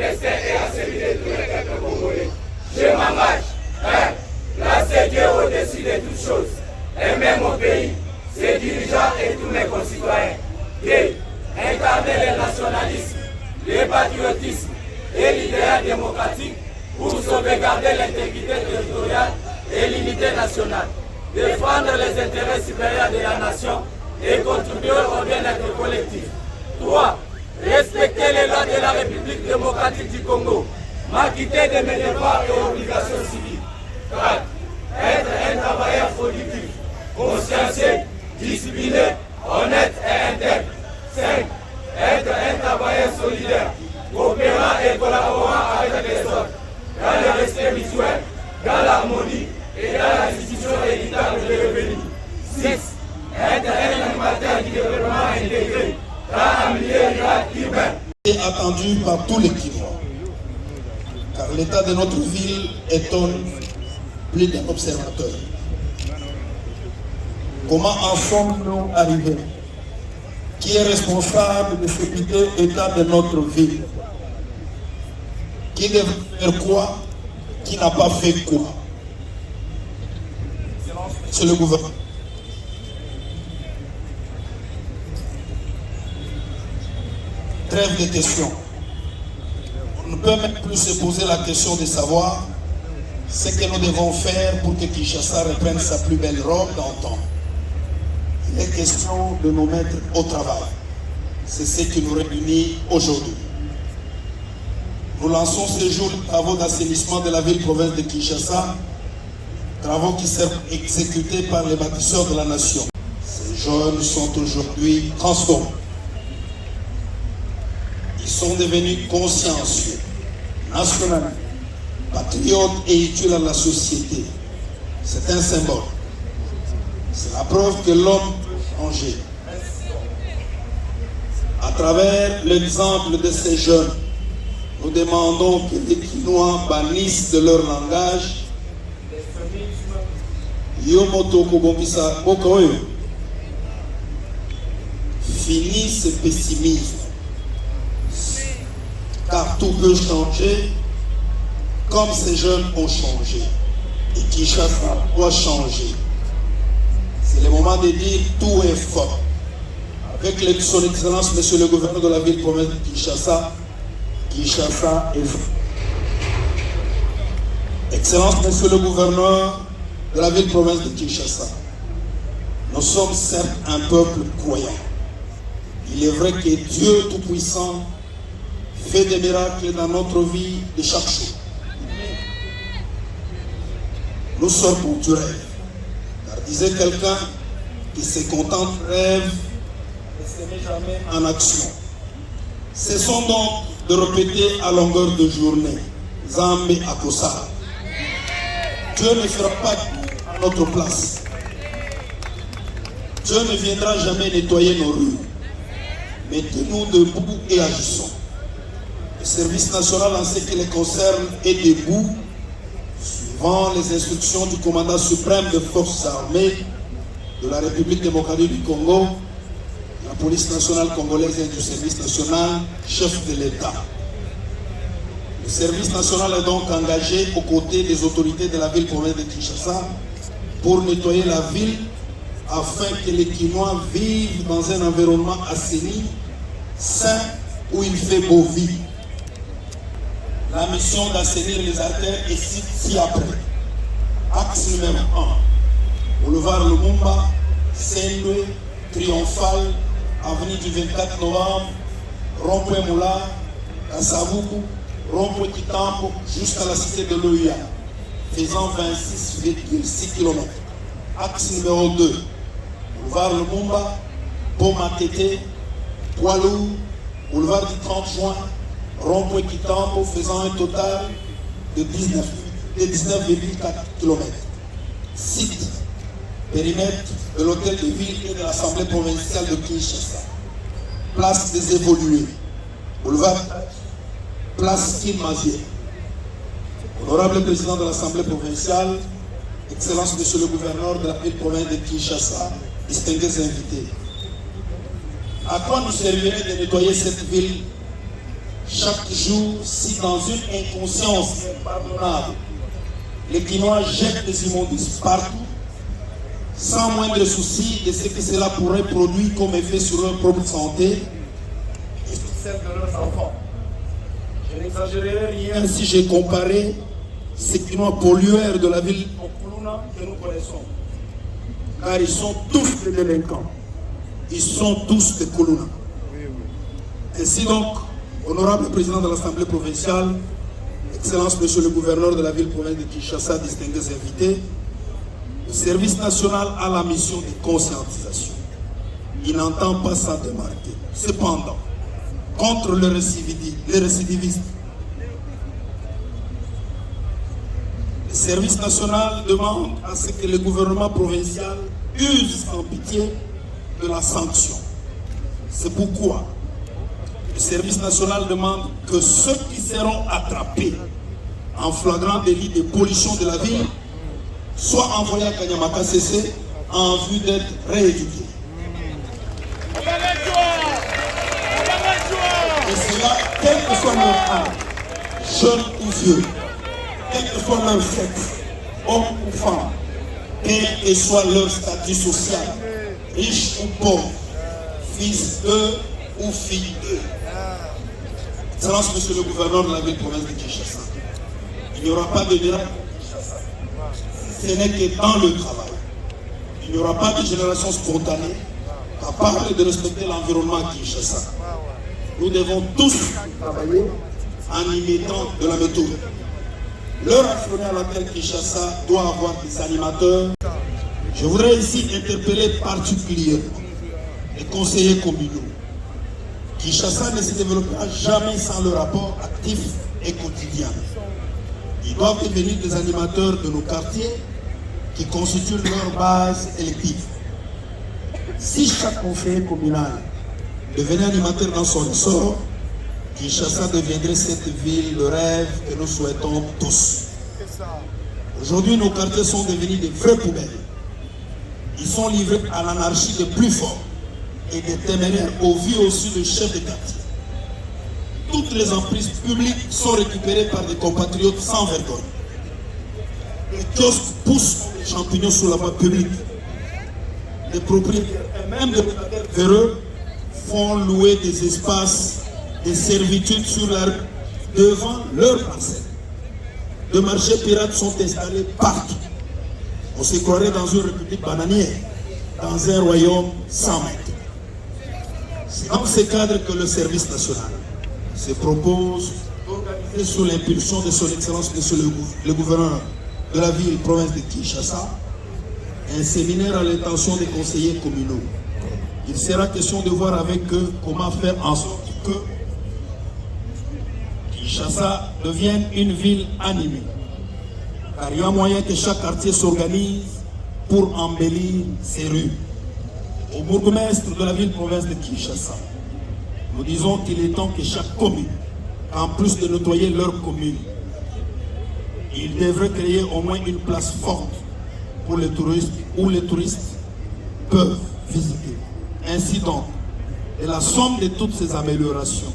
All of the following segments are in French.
destin et à celui de tous les peuples congolais. Je m'engage à placer Dieu au-dessus de toutes choses, aimer mon pays, ses dirigeants et tous mes concitoyens. 2. Incarner le nationalisme, le patriotisme et l'idéal démocratique pour sauvegarder l'intégrité territoriale et l'unité nationale, défendre les intérêts supérieurs de la nation et contribuer au bien-être collectif. 3. Respecter les lois de la République démocratique du Congo, m'acquitter de mes devoirs et obligations civiques. 4. Être un travailleur productif, consciencieux, discipliné, honnête et intègre. 5. Être un travailleur solidaire, coopérant et collaborant avec les autres, dans le respect mutuel, dans l'harmonie et dans l'institution équitable des revenus. 6. Être un animateur du développement intégré dans un milieu rural urbain. Est attendu par tous les Kinois, car l'état de notre ville étonne plus d'un observateur. Comment en sommes-nous arrivés? Qui est responsable de ce piteux état de notre ville? Qui devrait faire quoi? Qui n'a pas fait quoi? C'est le gouvernement. Trêve de questions. On ne peut même plus se poser la question de savoir ce que nous devons faire pour que Kinshasa reprenne sa plus belle robe d'antan. Il est question de nous mettre au travail. C'est ce qui nous réunit aujourd'hui. Nous lançons ce jour les travaux d'assainissement de la ville-province de Kinshasa, travaux qui seront exécutés par les bâtisseurs de la nation. Ces jeunes sont aujourd'hui transformés. Ils sont devenus consciencieux, nationalistes, patriotes et utiles à la société. C'est un symbole. C'est la preuve que l'homme peut changer. À travers l'exemple de ces jeunes, nous demandons que les Kinois bannissent de leur langage finissent ce pessimisme. Car tout peut changer comme ces jeunes ont changé. Et Kinshasa doit changer. C'est le moment de dire tout est fort. Avec son Excellence, Monsieur le gouverneur de la ville-province de Kinshasa, Kinshasa est fort. Excellence, Monsieur le gouverneur de la ville-province de Kinshasa, nous sommes certes un peuple croyant. Il est vrai que Dieu Tout-Puissant fait des miracles dans notre vie de chaque jour. Nous sortons du rêve. Car disait quelqu'un qui se contente rêve et ne se met jamais en action. Cessons donc de répéter à longueur de journée Zambé Akosa. Dieu ne fera pas à notre place. Dieu ne viendra jamais nettoyer nos rues. Mettez-nous debout et agissons. Le service national en ce qui les concerne est debout, suivant les instructions du commandant suprême des forces armées de la République démocratique du Congo, la police nationale congolaise et du service national, chef de l'État. Le service national est donc engagé aux côtés des autorités de la ville-province de Kinshasa pour nettoyer la ville afin que les Kinois vivent dans un environnement assaini, sain, où il fait beau vivre. La mission d'assainir les artères est ci-après. Axe numéro 1. Boulevard Lumumba, Sendwe, Triomphal, avenue du 24 novembre, rond-point Moula, Kasavubu, rond-point Kitambo, jusqu'à la cité de l'OIA, faisant 26,6 km. Axe numéro 2. Boulevard Lumumba, Pont-Matete, Poilou, boulevard du 30 juin, rond-point Kitambo, faisant un total de 19,4 km. Site, périmètre de l'hôtel de ville et de l'Assemblée provinciale de Kinshasa. Place des évolués. Boulevard, place Kinmazier. Honorable président de l'Assemblée provinciale, Excellence Monsieur le gouverneur de la ville-province de Kinshasa, distingués invités. À quoi nous servirait de nettoyer cette ville Chaque jour, si dans une inconscience impardonnable, les Guinois jettent des immondices partout, sans moindre souci de ce que cela pourrait produire comme effet sur leur propre santé et sur celle de leurs enfants. Je n'exagérerai rien si j'ai comparé ces Guinois pollueurs de la ville Okuluna que nous connaissons. Car ils sont tous des délinquants. Ils sont tous des Kuluna. Ainsi donc, honorable président de l'Assemblée provinciale, Excellence Monsieur le gouverneur de la ville-province de Kinshasa, distingués invités, le service national a la mission de conscientisation. Il n'entend pas s'en démarquer. Cependant, contre les récidivistes, le service national demande à ce que le gouvernement provincial use sans pitié de la sanction. C'est pourquoi le service national demande que ceux qui seront attrapés en flagrant délit de pollution de la ville soient envoyés à Kanyamaka CC en vue d'être rééduqués. Et cela, quel que soit leur âge, jeune ou vieux, quel que soit leur sexe, homme ou femme, quel que soit leur statut social, riche ou pauvre, fils d'eux ou fille d'eux. Excellence, Monsieur le gouverneur de la ville-province de Kinshasa, il n'y aura pas de miracle à Kinshasa. Ce n'est que dans le travail. Il n'y aura pas de génération spontanée capable de respecter l'environnement à Kinshasa. Nous devons tous travailler en y mettant de la méthode. L'heure à laquelle Kinshasa doit avoir des animateurs. Je voudrais ici interpeller particulièrement les conseillers communaux. Kinshasa ne se développera jamais sans le rapport actif et quotidien. Ils doivent devenir des animateurs de nos quartiers qui constituent leur base élective. Si chaque conseiller communal devenait animateur dans son ressort, Kinshasa deviendrait cette ville de rêve que nous souhaitons tous. Aujourd'hui, nos quartiers sont devenus des vraies poubelles. Ils sont livrés à l'anarchie des plus forts et des téméraires au vu aussi de chefs de quartier. Toutes les emprises publiques sont récupérées par des compatriotes sans vergogne. Les kiosques poussent les champignons sous la voie publique. Les propriétaires et même les locataires véreux font louer des espaces de servitude devant leurs parcelles. Des marchés pirates sont installés partout. On se croirait dans une république bananière, dans un royaume sans maître. C'est dans ce cadre que le service national se propose d'organiser sous l'impulsion de son Excellence Monsieur le gouverneur de la ville province de Kinshasa un séminaire à l'intention des conseillers communaux. Il sera question de voir avec eux comment faire en sorte que Kinshasa devienne une ville animée. Car il y a moyen que chaque quartier s'organise pour embellir ses rues. Au bourgmestre de la ville-province de Kinshasa, nous disons qu'il est temps que chaque commune, en plus de nettoyer leur commune, il devrait créer au moins une place forte pour les touristes où les touristes peuvent visiter. Ainsi donc, de la somme de toutes ces améliorations,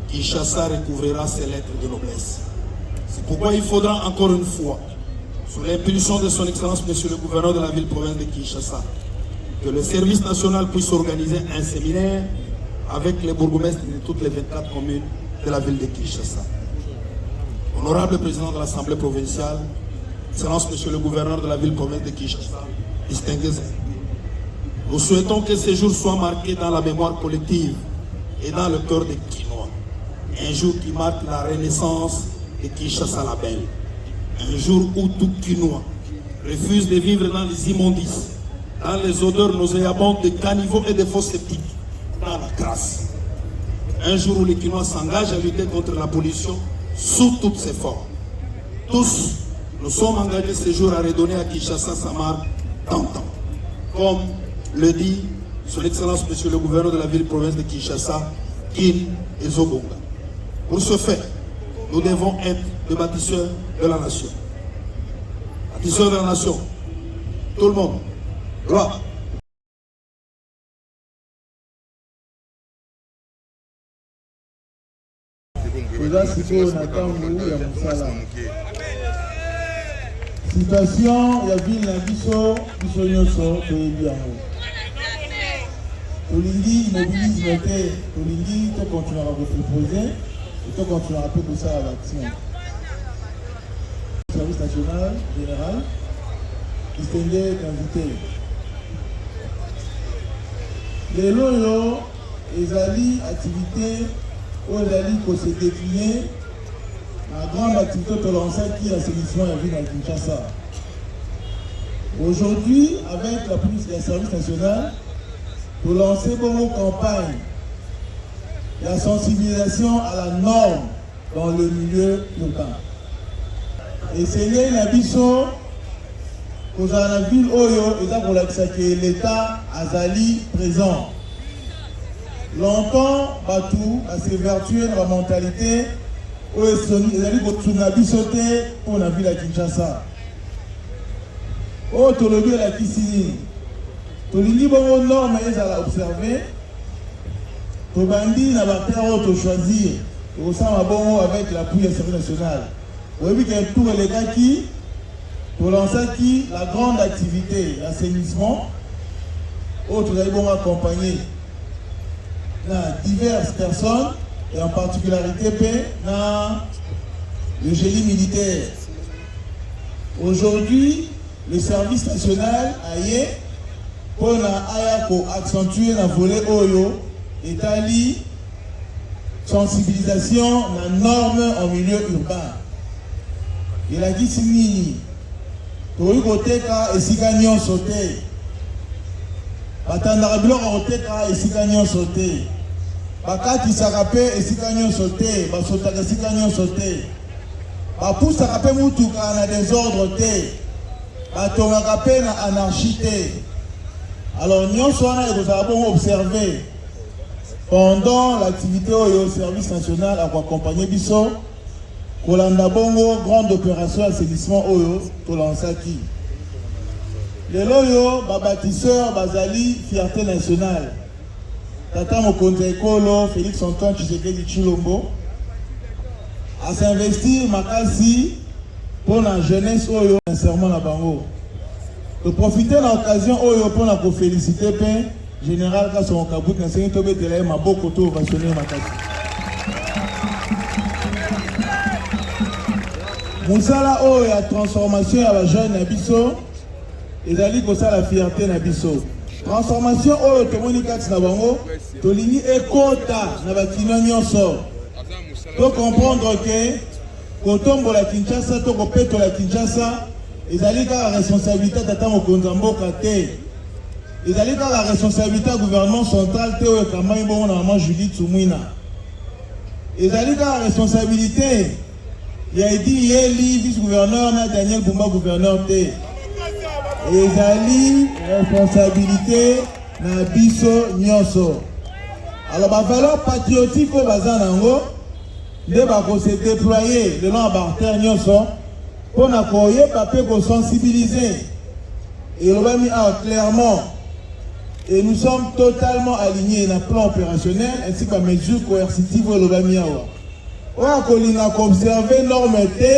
Kinshasa recouvrira ses lettres de noblesse. C'est pourquoi il faudra encore une fois, sous l'impulsion de son Excellence Monsieur le gouverneur de la ville-province de Kinshasa, que le service national puisse organiser un séminaire avec les bourgmestres de toutes les 24 communes de la ville de Kinshasa. Honorable président de l'Assemblée provinciale, Excellence Monsieur le gouverneur de la ville-province de Kinshasa, distingués invités, nous souhaitons que ces jours soient marqués dans la mémoire collective et dans le cœur des Kinois. Un jour qui marque la renaissance de Kinshasa la belle. Un jour où tout Kinois refuse de vivre dans les immondices, dans les odeurs nauséabondes de caniveaux et de fosses sceptiques, dans la crasse. Un jour où les Kinois s'engagent à lutter contre la pollution sous toutes ses formes. Tous, nous sommes engagés ce jour à redonner à Kinshasa sa marque d'antan. Comme le dit son Excellence Monsieur le gouverneur de la ville-province de Kinshasa, Kin Ezobonga. Pour ce faire, nous devons être des bâtisseurs de la nation. Bâtisseurs de la nation. Tout le monde. Droit. Situation ya ville na biso nyonso toyebi yango. Tolingi immobilisme te, tolingi to continuer à proposer et to continuer à peu ça à l'action. Service national général distingué d'invité. Les loyo ezali activité où ezali ko se décliner la grande activité de l'ensemble qui est l'assainissement et la ville à Kinshasa. Aujourd'hui, avec la police et le service national, pour lancer une campagne, la sensibilisation à la norme dans le milieu urbain. Et c'est l'abisso pour la ville Oyo, et pour que l'État azali présent. Longtemps, Batou a s'évertué dans la mentalité où ils allaient sauter pour la ville à Kinshasa. Oh, Tolobi la Kisini. Tolini bon norme ils allaient observer. Tobandi n'a pas terre choisir. Au sein bon avec l'appui du service national. Vous voyez qu'il y a tout les gars qui pour lancer qui la grande activité, l'assainissement. Oh, tu allez bon accompagner diverses personnes. Et en particularité dans le génie militaire. Aujourd'hui, le service national aye pour accentuer la volée Oyo et tali sensibilisation la norme en milieu urbain. Il a dit si pour y côté ka et si gagnant sauter. Batandara biloko oteka et si gagnant sauter. Bakati sakape esika nyonso te, basotaka esika nyonso te. Bapusaka pe mutuka na désordre te. Batongaka pe na anarchie te. Alors nyonso wana ekozala bongo observer pendant l'activité au service national à accompagner biso kolanda bongo grande opération assainissement oyo to lansaki. Lelo yo babâtisseur bazali fierté nationale. Tata Mokonzi Ekolo, Félix Antoine Tshisekedi Tshilombo, à s'investir makasi pour la jeunesse oyo sincèrement na bango. De profiter de l'occasion oyo pour la féliciter pe général Kasson Kabut na sengi tobe tele maboko to ovationner makasi. Musala oyo ya transformation ya ba jeune na biso ezali ko sa la fierté na biso. Transformation oyo tomoni kati na bango tolini ekota na bakino nyonso to comprendre que kotombo la Kinshasa to kopeto la Kinshasa ezali ka responsabilité tata mokonzi mboka te ezali ka la responsabilité gouvernement central te oyo kamai bongo na maman Julie Tsumwina ezali ka la responsabilité ya Edi Yeli vice-gouverneur na Daniel Bumba gouverneur te. Ezali responsabilité na biso nyonso. Alors ba valeur patriotique au bazan nango de ba ko se déployer le long barter nyonso pour na koye papier ko sensibiliser et le mis clairement et nous sommes totalement alignés dans le plan opérationnel ainsi que la mesure coercitive le mis awa. On kolinga ko observer norme te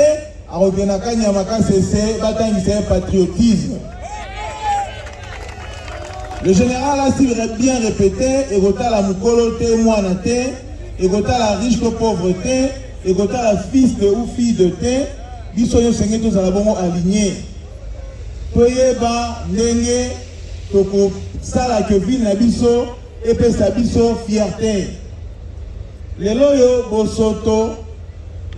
a revenaka nyamaka cessé batangisa patriotisme. Le général a si bien répété, et gota la mukoloté, moanate, et gota la riche de pauvreté, et gota la fils de ou fille de thé, bisoyo senge tous à la bongo aligné. Toye ba, nenge, toko, sala que ville na biso, et pe sa biso fierté. Les loyo, bosoto,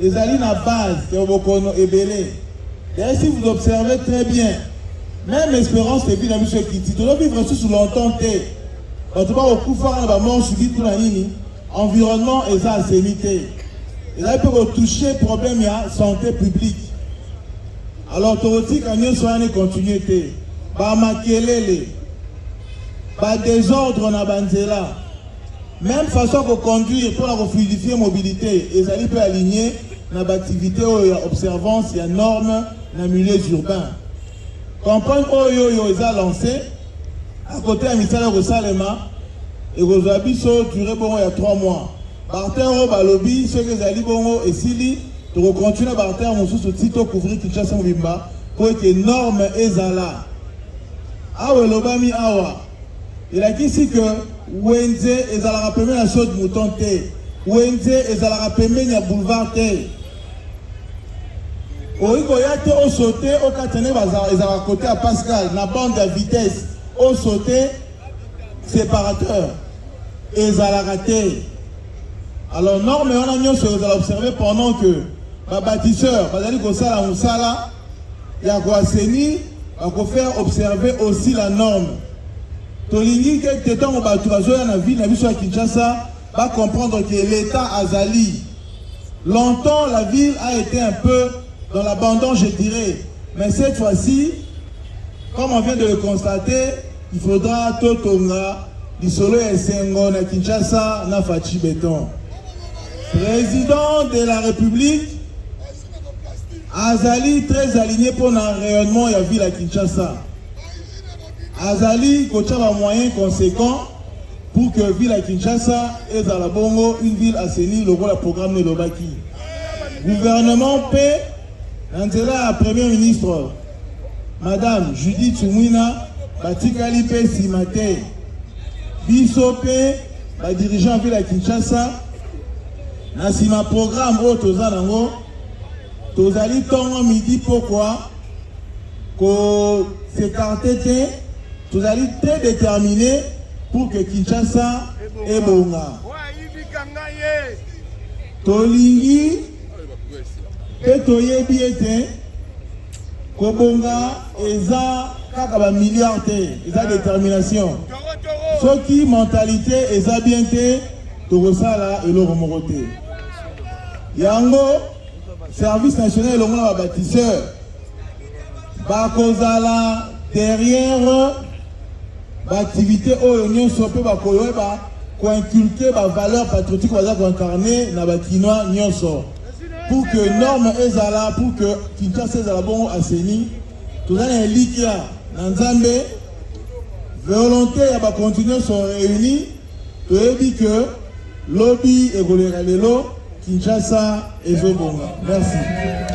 les alines à base, de bokono et belé. Et si vous observez très bien, même espérance de vie dans monsieur Kiti, tu dois vivre sous longtemps. Quand tu vas au coup fort, la mort subit tout la ligne. Environnement et ça, assainité. Et là, il peut toucher problème de santé publique. Alors, tu dis qu'il y a une continuité. Ba makelele, ba désordre na banzela. Même façon de conduire pour la fluidifier la mobilité, et ça peut aligner dans l'activité observance et normes dans les milieux urbains. Campagne Oyo ils ont lancé à côté de Misala Rosalema et Rosabiso duré bon il y a 3 mois. bartero balobi ceux que zali bongo esili to continuer bartero mosusu tito couvrir Kinshasa mobimba pour que norme ezala awa lobami awa elakisi que wenze ezalaka pembeni ya saut mouton te wenze ezalaka pembeni ya boulevard te oikoya te osote okatene ezalaka côté ya Pascal na bande ya vitesse osote séparateur ezalaka te. Alors norme on a nyonso ezala observé pendant que ba bâtisseur bazali kosala musala ya ko aseni ba ko faire observer aussi la norme. Tolingi ke tetongo batu bazoya na ville na biso ya Kinshasa va comprendre que l'État azali. Longtemps la ville a été un peu dans l'abandon, je dirais, mais cette fois-ci, comme on vient de le constater, il faudra totonga l'isolo et sengo na Kinshasa na fachi béton. Président de la République, Azali très aligné pour un rayonnement de la ville à Kinshasa. Azali coach un moyen conséquent pour que la ville à Kinshasa est à la bongo une ville assainie le rôle du programme de l'Obaki. Gouvernement paix, l'antérieur à Premier ministre, Madame Judith Soumouina, Batikali P. Simate, Bissopé, la dirigeant ville à Kinshasa, Nassima programme au Tozanango, Tozali Tongo midi pourquoi qu'on s'écartait, Tozali très déterminé pour que Kinshasa est bonga. Tolingi, Petoye Biete, Kobonga, Eza, Kakaba milliard, Eza détermination. Ce qui mentalité, Eza bien te, Torosala et l'Oromorote. Yango, service national, l'Oromorote bâtisseur. Bakozala, derrière, l'activité où l'Union Sopé, Bakoyoeba, pour inculquer la valeur patriotique, pour incarner dans le Kinois, Nyonso. Pour que norme ezala, pour que Kinshasa ezala bon assaini, tout ça est liquide. Nzambe, volonté à continuer sont réunis. Tu as dit que lobby et Kinshasa est bon. Merci.